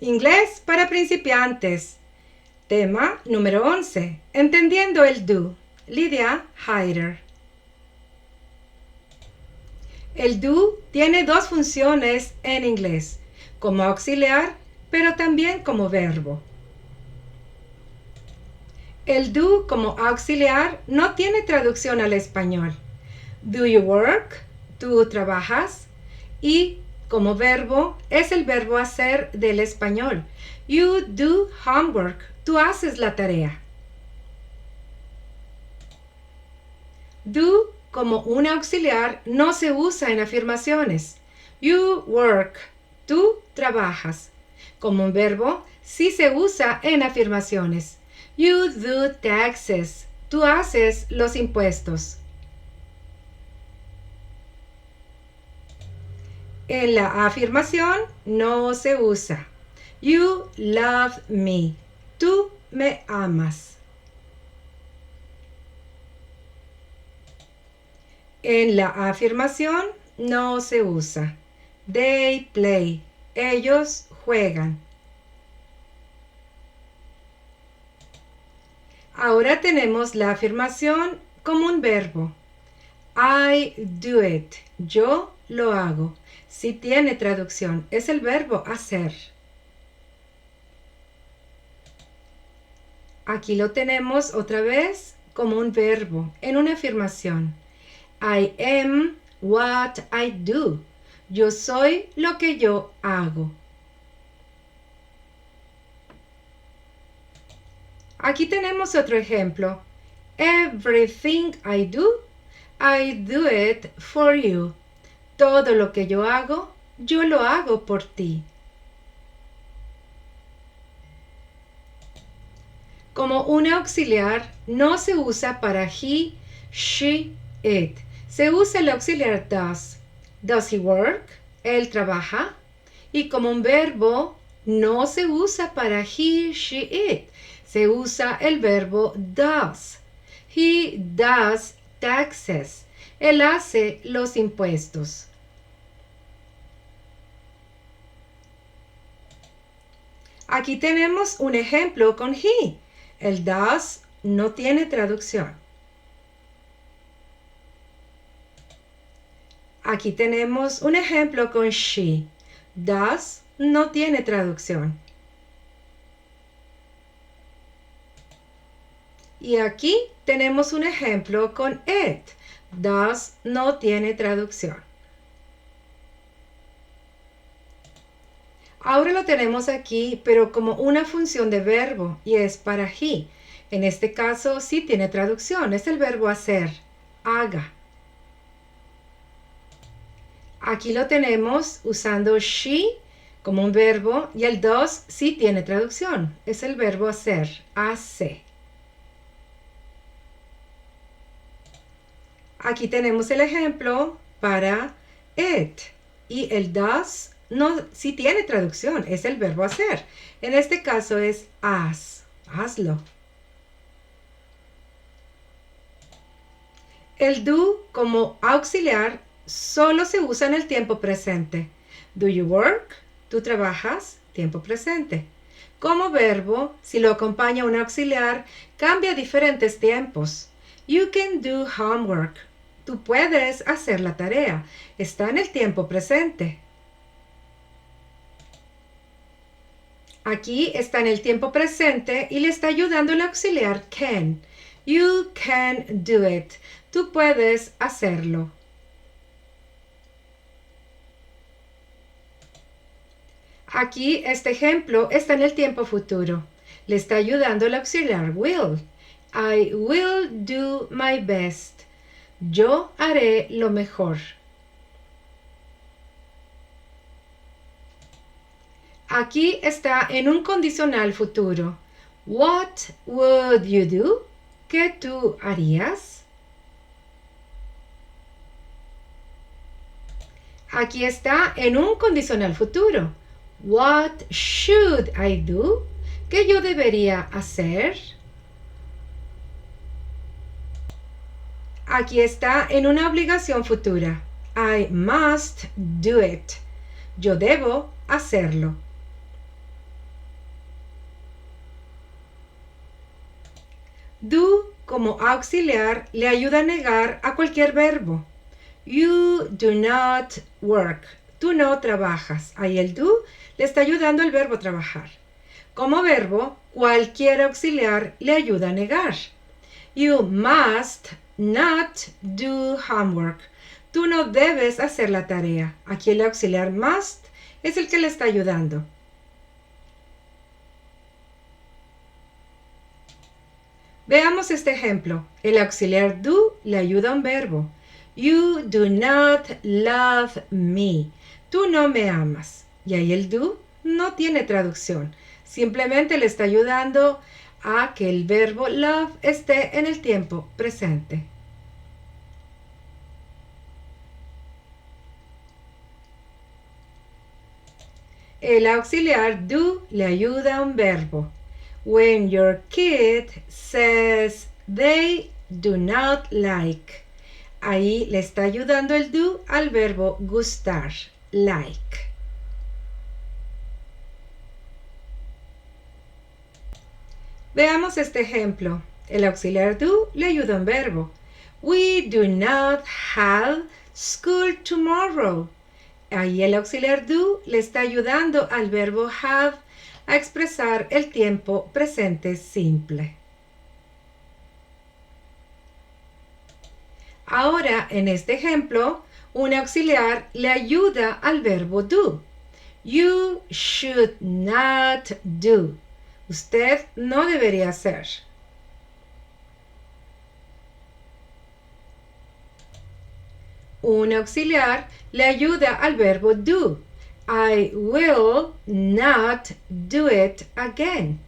Inglés para principiantes. Tema número 11. Entendiendo el do. Lydia Heider. El do tiene dos funciones en inglés, como auxiliar, pero también como verbo. El do como auxiliar no tiene traducción al español. Do you work? ¿Tú trabajas? Y como verbo es el verbo hacer del español. You do homework. Tú haces la tarea. Do como un auxiliar no se usa en afirmaciones. You work. Tú trabajas. Como un verbo sí se usa en afirmaciones. You do taxes. Tú haces los impuestos. En la afirmación no se usa. You love me. Tú me amas. En la afirmación no se usa. They play. Ellos juegan. Ahora tenemos la afirmación como un verbo. I do it. Yo lo hago. Sí tiene traducción. Es el verbo hacer. Aquí lo tenemos otra vez como un verbo en una afirmación. I am what I do. Yo soy lo que yo hago. Aquí tenemos otro ejemplo. Everything I do it for you. Todo lo que yo lo hago por ti. Como un auxiliar no se usa para he, she, it. Se usa el auxiliar does. Does he work? Él trabaja. Y como un verbo no se usa para he, she, it. Se usa el verbo does. He does taxes. Él hace los impuestos. Aquí tenemos un ejemplo con he. El does no tiene traducción. Aquí tenemos un ejemplo con she. Does no tiene traducción. Y aquí tenemos un ejemplo con it. Does no tiene traducción. Ahora lo tenemos aquí, pero como una función de verbo, y es para he. En este caso sí tiene traducción, es el verbo hacer, haga. Aquí lo tenemos usando she como un verbo, y el does sí tiene traducción, es el verbo hacer, hace. Aquí tenemos el ejemplo para it, y el does no, sí tiene traducción, es el verbo hacer. En este caso es haz, hazlo. El do como auxiliar solo se usa en el tiempo presente. Do you work? ¿Tú trabajas? Tiempo presente. Como verbo, si lo acompaña un auxiliar, cambia diferentes tiempos. You can do homework. Tú puedes hacer la tarea. Está en el tiempo presente. Aquí está en el tiempo presente y le está ayudando el auxiliar can. You can do it. Tú puedes hacerlo. Aquí este ejemplo está en el tiempo futuro. Le está ayudando el auxiliar will. I will do my best. Yo haré lo mejor. Aquí está en un condicional futuro. What would you do? ¿Qué tú harías? Aquí está en un condicional futuro. What should I do? ¿Qué yo debería hacer? Aquí está en una obligación futura. I must do it. Yo debo hacerlo. como auxiliar le ayuda a negar a cualquier verbo. You do not work. Tú no trabajas. Ahí el do le está ayudando al verbo trabajar. Como verbo, cualquier auxiliar le ayuda a negar. You must not do homework. Tú no debes hacer la tarea. Aquí el auxiliar must es el que le está ayudando. Veamos este ejemplo. El auxiliar do le ayuda a un verbo. You do not love me. Tú no me amas. Y ahí el do no tiene traducción. Simplemente le está ayudando a que el verbo love esté en el tiempo presente. El auxiliar do le ayuda a un verbo. When your kid says they do not like. Ahí le está ayudando el do al verbo gustar, like. Veamos este ejemplo. El auxiliar do le ayuda a un verbo. We do not have school tomorrow. Ahí el auxiliar do le está ayudando al verbo have a expresar el tiempo presente simple. Ahora, en este ejemplo, un auxiliar le ayuda al verbo do. You should not do. Usted no debería hacer. Un auxiliar le ayuda al verbo do. I will not do it again.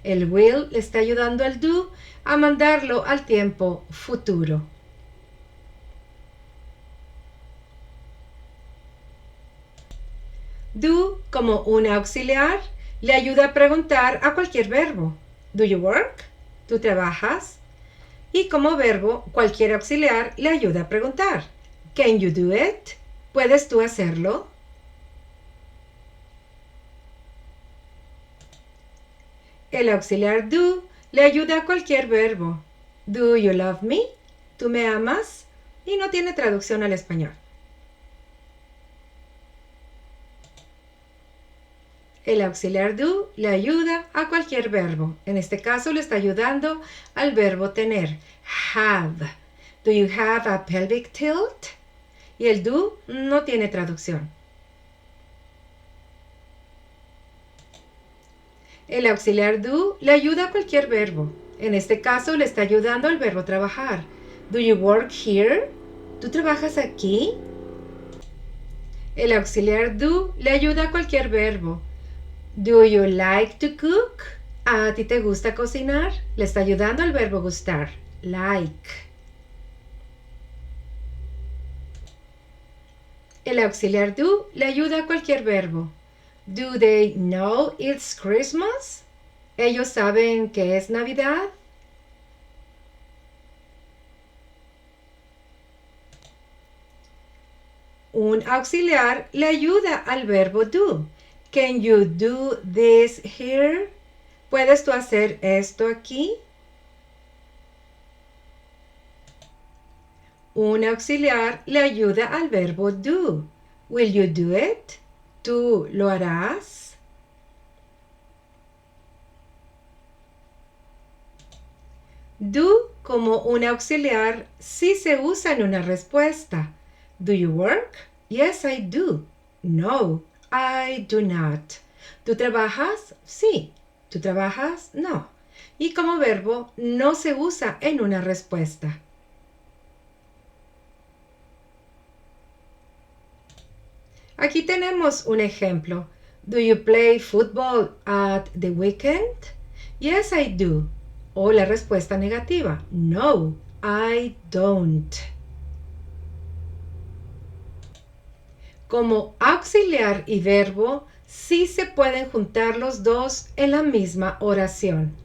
El will le está ayudando al do a mandarlo al tiempo futuro. Do, como un auxiliar, le ayuda a preguntar a cualquier verbo. Do you work? ¿Tú trabajas? Y como verbo, cualquier auxiliar le ayuda a preguntar. Can you do it? ¿Puedes tú hacerlo? El auxiliar do le ayuda a cualquier verbo. Do you love me? ¿Tú me amas? Y no tiene traducción al español. El auxiliar do le ayuda a cualquier verbo. En este caso le está ayudando al verbo tener. Have. Do you have a pelvic tilt? Y el do no tiene traducción. El auxiliar do le ayuda a cualquier verbo. En este caso le está ayudando al verbo trabajar. Do you work here? ¿Tú trabajas aquí? El auxiliar do le ayuda a cualquier verbo. Do you like to cook? ¿A ti te gusta cocinar? Le está ayudando al verbo gustar. Like. El auxiliar do le ayuda a cualquier verbo. Do they know it's Christmas? ¿Ellos saben que es Navidad? Un auxiliar le ayuda al verbo do. Can you do this here? ¿Puedes tú hacer esto aquí? Un auxiliar le ayuda al verbo do. Will you do it? ¿Tú lo harás? Do como un auxiliar sí se usa en una respuesta. Do you work? Yes, I do. No, I do not. ¿Tú trabajas? Sí. ¿Tú trabajas? No. Y como verbo no se usa en una respuesta. Aquí tenemos un ejemplo. Do you play football at the weekend? Yes, I do. O la respuesta negativa. No, I don't. Como auxiliar y verbo, sí se pueden juntar los dos en la misma oración.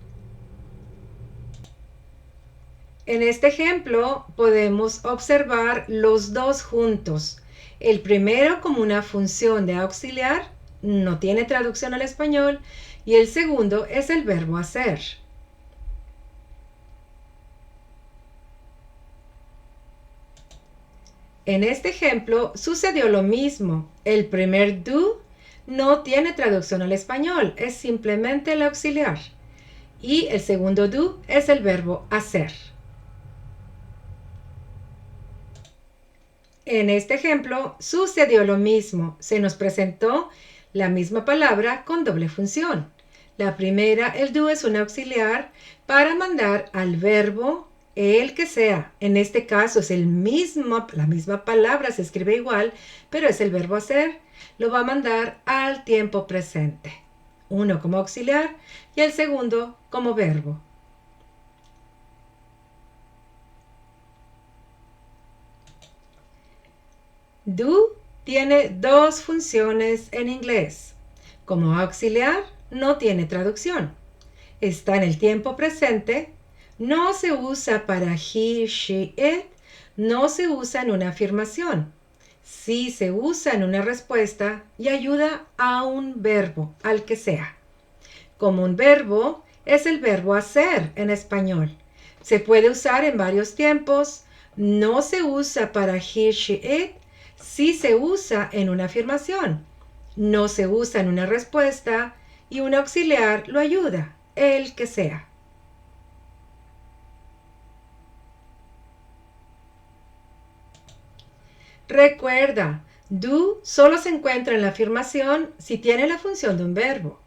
En este ejemplo podemos observar los dos juntos. El primero como una función de auxiliar, no tiene traducción al español, y el segundo es el verbo hacer. En este ejemplo sucedió lo mismo. El primer do no tiene traducción al español, es simplemente el auxiliar. Y el segundo do es el verbo hacer. En este ejemplo sucedió lo mismo. Se nos presentó la misma palabra con doble función. La primera, el do, es un auxiliar para mandar al verbo el que sea. En este caso es la misma palabra, se escribe igual, pero es el verbo hacer. Lo va a mandar al tiempo presente. Uno como auxiliar y el segundo como verbo. Do tiene dos funciones en inglés. Como auxiliar, no tiene traducción. Está en el tiempo presente, no se usa para he, she, it, no se usa en una afirmación. Sí se usa en una respuesta y ayuda a un verbo, al que sea. Como un verbo, es el verbo hacer en español. Se puede usar en varios tiempos, no se usa para he, she, it, sí se usa en una afirmación. No se usa en una respuesta y un auxiliar lo ayuda, el que sea. Recuerda, do solo se encuentra en la afirmación si tiene la función de un verbo.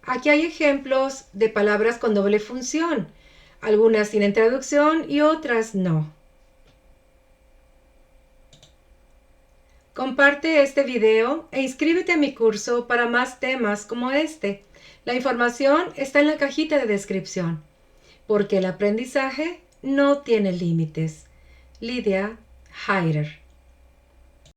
Aquí hay ejemplos de palabras con doble función. Algunas tienen traducción y otras no. Comparte este video e inscríbete a mi curso para más temas como este. La información está en la cajita de descripción. Porque el aprendizaje no tiene límites. Lydia Heider.